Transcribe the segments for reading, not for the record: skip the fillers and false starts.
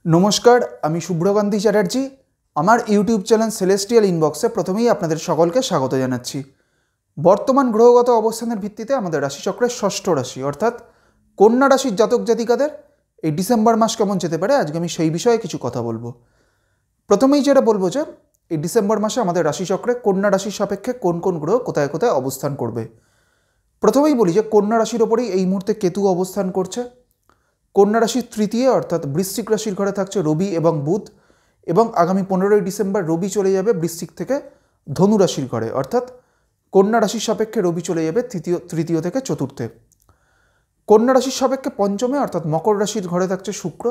नमस्कार आमी शुभ्रकांती चैटार्जी आमार यूट्यूब चैनल सेलेस्टियल इनबक्से प्रथमेई आपनादेर सकलके स्वागत जानाच्छि। बर्तमान ग्रहगत अवस्थानेर भित्तिते आमादेर राशिचक्रेर षष्ठ राशि अर्थात कन्या राशिर जातक जातिकादेर এই ডিসেম্বর মাস কেমন যেতে পারে আজকে আমি সেই বিষয়ে কিছু কথা বলবো। প্রথমেই যেটা বলবো যে এই ডিসেম্বর মাসে আমাদের রাশিচক্রে কন্যা রাশির সাপেক্ষে কোন কোন গ্রহ কোথায় কোথায় অবস্থান করবে। প্রথমেই বলি যে কন্যা রাশির ওপরেই এই মুহূর্তে কেতু অবস্থান করছে। কন্যা রাশির তৃতীয় অর্থাৎ বৃশ্চিক রাশির ঘরে থাকছে রবি এবং বুধ এবং আগামী 15ই ডিসেম্বর রবি চলে যাবে বৃশ্চিক থেকে ধনু রাশির ঘরে অর্থাৎ কন্যা রাশির সাপেক্ষে রবি চলে যাবে তৃতীয় থেকে চতুর্থে। কন্যা রাশির সাপেক্ষে পঞ্চমে অর্থাৎ মকর রাশির ঘরে থাকছে শুক্র।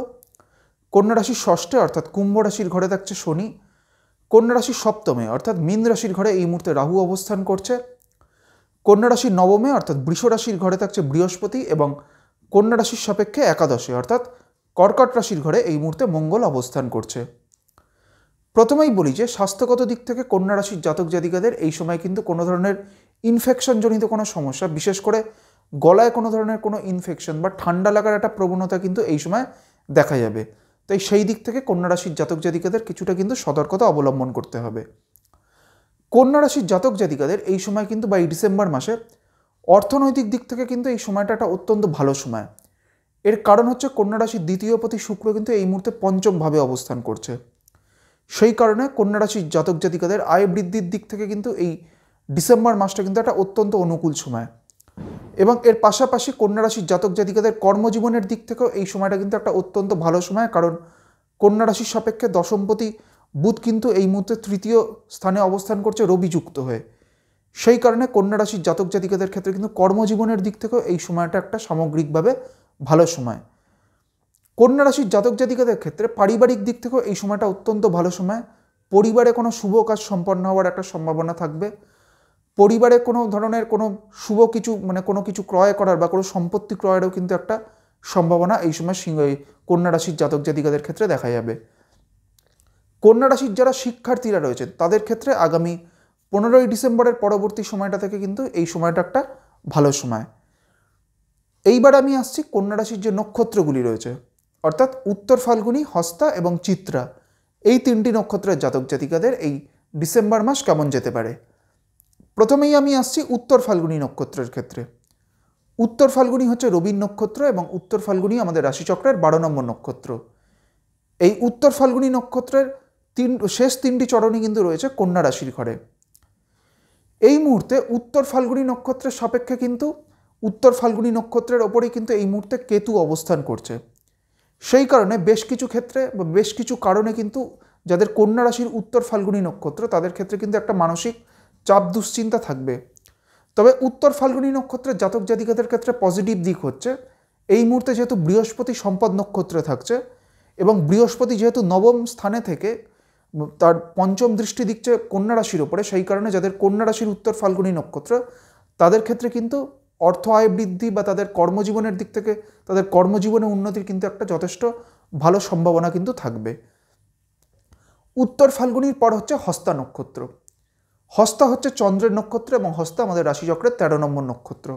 কন্যা রাশির ষষ্ঠে অর্থাৎ কুম্ভ রাশির ঘরে থাকছে শনি। কন্যা রাশির সপ্তমে অর্থাৎ মীন রাশির ঘরে এই মুহূর্তে রাহু অবস্থান করছে। কন্যা রাশির নবমে অর্থাৎ বৃষ রাশির ঘরে থাকছে বৃহস্পতি এবং কন্যা রাশির সাপেক্ষে একাদশে অর্থাৎ কর্কট রাশির ঘরে এই মুহূর্তে মঙ্গল অবস্থান করছে। প্রথমেই বলি যে স্বাস্থ্যগত দিক থেকে কন্যা রাশির জাতক জাতিকাদের এই সময় কিন্তু কোনো ধরনের ইনফেকশনজনিত কোনো সমস্যা, বিশেষ করে গলায় কোনো ধরনের কোনো ইনফেকশন বা ঠান্ডা লাগার একটা প্রবণতা কিন্তু এই সময় দেখা যাবে। তাই সেই দিক থেকে কন্যা রাশির জাতক জাতিকাদের কিছুটা কিন্তু সতর্কতা অবলম্বন করতে হবে। কন্যা রাশির জাতক জাতিকাদের এই সময় কিন্তু বা এই ডিসেম্বর মাসে অর্থনৈতিক দিক থেকে কিন্তু এই সময়টা একটা অত্যন্ত ভালো সময়। এর কারণ হচ্ছে কন্যা রাশির দ্বিতীয় পতি শুক্র কিন্তু এই মুহূর্তে পঞ্চমভাবে অবস্থান করছে। সেই কারণে কন্যা রাশির জাতক জাতিকাদের আয় বৃদ্ধির দিক থেকে কিন্তু এই ডিসেম্বর মাসটা কিন্তু একটা অত্যন্ত অনুকূল সময় এবং এর পাশাপাশি কন্যা রাশির জাতক জাতিকাদের কর্মজীবনের দিক থেকেও এই সময়টা কিন্তু একটা অত্যন্ত ভালো সময়, কারণ কন্যা রাশির সাপেক্ষে দশমপতি বুধ কিন্তু এই মুহূর্তে তৃতীয় স্থানে অবস্থান করছে রবি যুক্ত হয়ে। সেই কারণে কন্যা রাশির জাতক জাতিকাদের ক্ষেত্রে কিন্তু কর্মজীবনের দিক থেকেও এই সময়টা একটা সামগ্রিকভাবে ভালো সময়। কন্যা রাশির জাতক জাতিকাদের ক্ষেত্রে পারিবারিক দিক থেকেও এই সময়টা অত্যন্ত ভালো সময়। পরিবারে কোনো শুভ কাজ সম্পন্ন হওয়ার একটা সম্ভাবনা থাকবে। পরিবারে কোনো ধরনের কোনো শুভ কিছু কোনো কিছু ক্রয় করার বা কোনো সম্পত্তি ক্রয়েরও কিন্তু একটা সম্ভাবনা এই সময় কন্যা রাশির জাতক জাতিকাদের ক্ষেত্রে দেখা যাবে। কন্যা রাশির যারা শিক্ষার্থীরা রয়েছেন তাদের ক্ষেত্রে আগামী 15ই ডিসেম্বরের পরবর্তী সময়টা থেকে কিন্তু এই সময়টা একটা ভালো সময়। এইবার আমি আসছি কন্যা রাশির যে নক্ষত্রগুলি রয়েছে অর্থাৎ উত্তর ফাল্গুনী, হস্তা এবং চিত্রা, এই তিনটি নক্ষত্রের জাতক জাতিকাদের এই ডিসেম্বর মাস কেমন যেতে পারে। প্রথমেই আমি আসছি উত্তর ফাল্গুনী নক্ষত্রের ক্ষেত্রে। উত্তর ফাল্গুনী হচ্ছে রবির নক্ষত্র এবং উত্তর ফাল্গুনী আমাদের রাশিচক্রের 12 নম্বর নক্ষত্র। এই উত্তর ফাল্গুনী নক্ষত্রের শেষ তিনটি চরণই কিন্তু রয়েছে কন্যা রাশির ঘরে। এই মুহূর্তে উত্তর ফাল্গুনী নক্ষত্রের সাপেক্ষে কিন্তু উত্তর ফাল্গুনী নক্ষত্রের ওপরেই কিন্তু এই মুহূর্তে কেতু অবস্থান করছে। সেই কারণে বেশ কিছু ক্ষেত্রে বা বেশ কিছু কারণে কিন্তু যাদের কন্যা রাশির উত্তর ফাল্গুনী নক্ষত্র তাদের ক্ষেত্রে কিন্তু একটা মানসিক চাপ দুশ্চিন্তা থাকবে। তবে উত্তর ফাল্গুনী নক্ষত্রের জাতক জাতিকাদের ক্ষেত্রে পজিটিভ দিক হচ্ছে এই মুহূর্তে যেহেতু বৃহস্পতি সম্পদ নক্ষত্রে থাকছে এবং বৃহস্পতি যেহেতু নবম স্থানে থেকে তার পঞ্চম দৃষ্টি দিচ্ছে কন্যা রাশির ওপরে, সেই কারণে যাদের কন্যা রাশির উত্তর ফাল্গুনী নক্ষত্র তাদের ক্ষেত্রে কিন্তু অর্থ আয় বৃদ্ধি বা তাদের কর্মজীবনের দিক থেকে তাদের কর্মজীবনে উন্নতির কিন্তু একটা যথেষ্ট ভালো সম্ভাবনা কিন্তু থাকবে। উত্তর ফাল্গুনীর পর হচ্ছে হস্তা নক্ষত্র। হস্তা হচ্ছে চন্দ্রের নক্ষত্র এবং হস্তা আমাদের রাশিচক্রের 13 নম্বর নক্ষত্র।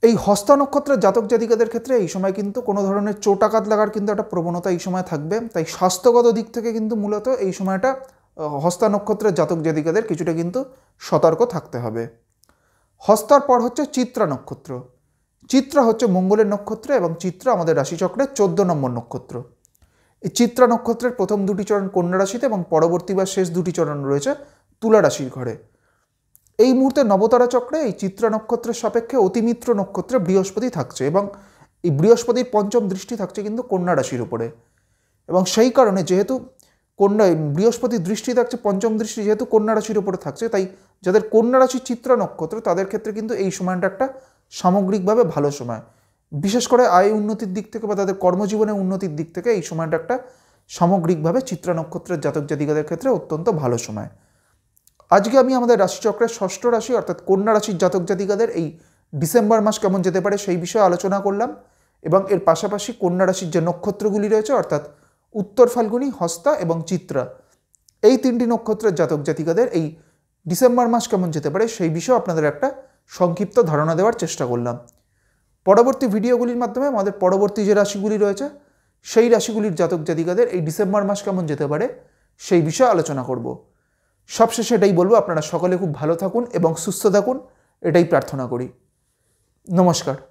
এই হস্তা নক্ষত্রের জাতক জাতিকাদের ক্ষেত্রে এই সময় কিন্তু কোনো ধরনের চোটাঘাত লাগার কিন্তু একটা প্রবণতা এই সময় থাকবে। তাই স্বাস্থ্যগত দিক থেকে কিন্তু মূলত এই সময়টা হস্তা নক্ষত্রের জাতক জাতিকাদের কিছুটা কিন্তু সতর্ক থাকতে হবে। হস্তার পর হচ্ছে চিত্রা নক্ষত্র। চিত্রা হচ্ছে মঙ্গলের নক্ষত্র এবং চিত্রা আমাদের রাশিচক্রের 14 নম্বর নক্ষত্র। এই চিত্রা নক্ষত্রের প্রথম দুটি চরণ কন্যা রাশিতে এবং পরবর্তী বা শেষ দুটি চরণ রয়েছে তুলা রাশির ঘরে। এই মুহূর্তে নবতারা চক্রে এই চিত্রা নক্ষত্রের সাপেক্ষে অতিমিত্র নক্ষত্রে বৃহস্পতি থাকছে এবং এই বৃহস্পতির পঞ্চম দৃষ্টি থাকছে কিন্তু কন্যা রাশির উপরে এবং সেই কারণে যেহেতু বৃহস্পতির দৃষ্টি থাকছে, পঞ্চম দৃষ্টি যেহেতু কন্যা রাশির উপরে থাকছে, তাই যাদের কন্যা রাশির চিত্রা নক্ষত্র তাদের ক্ষেত্রে কিন্তু এই সময়টা একটা সামগ্রিকভাবে ভালো সময়। বিশেষ করে আয় উন্নতির দিক থেকে বা তাদের কর্মজীবনের উন্নতির দিক থেকে এই সময়টা একটা সামগ্রিকভাবে চিত্রা নক্ষত্রের জাতক জাতিকাদের ক্ষেত্রে অত্যন্ত ভালো সময়। আজকে আমি আমাদের রাশিচক্রের ষষ্ঠ রাশি অর্থাৎ কন্যা রাশির জাতক জাতিকাদের এই ডিসেম্বর মাস কেমন যেতে পারে সেই বিষয়ে আলোচনা করলাম এবং এর পাশাপাশি কন্যা রাশির যে নক্ষত্রগুলি রয়েছে অর্থাৎ উত্তর ফাল্গুনী, হস্তা এবং চিত্রা, এই তিনটি নক্ষত্রের জাতক জাতিকাদের এই ডিসেম্বর মাস কেমন যেতে পারে সেই বিষয়ে আপনাদের একটা সংক্ষিপ্ত ধারণা দেওয়ার চেষ্টা করলাম। পরবর্তী ভিডিওগুলির মাধ্যমে আমাদের পরবর্তী যে রাশিগুলি রয়েছে সেই রাশিগুলির জাতক জাতিকাদের এই ডিসেম্বর মাস কেমন যেতে পারে সেই বিষয়ে আলোচনা করব। সবশেষে এটাই বলবো, আপনারা সকলে খুব ভালো থাকুন এবং সুস্থ থাকুন, এটাই প্রার্থনা করি। নমস্কার।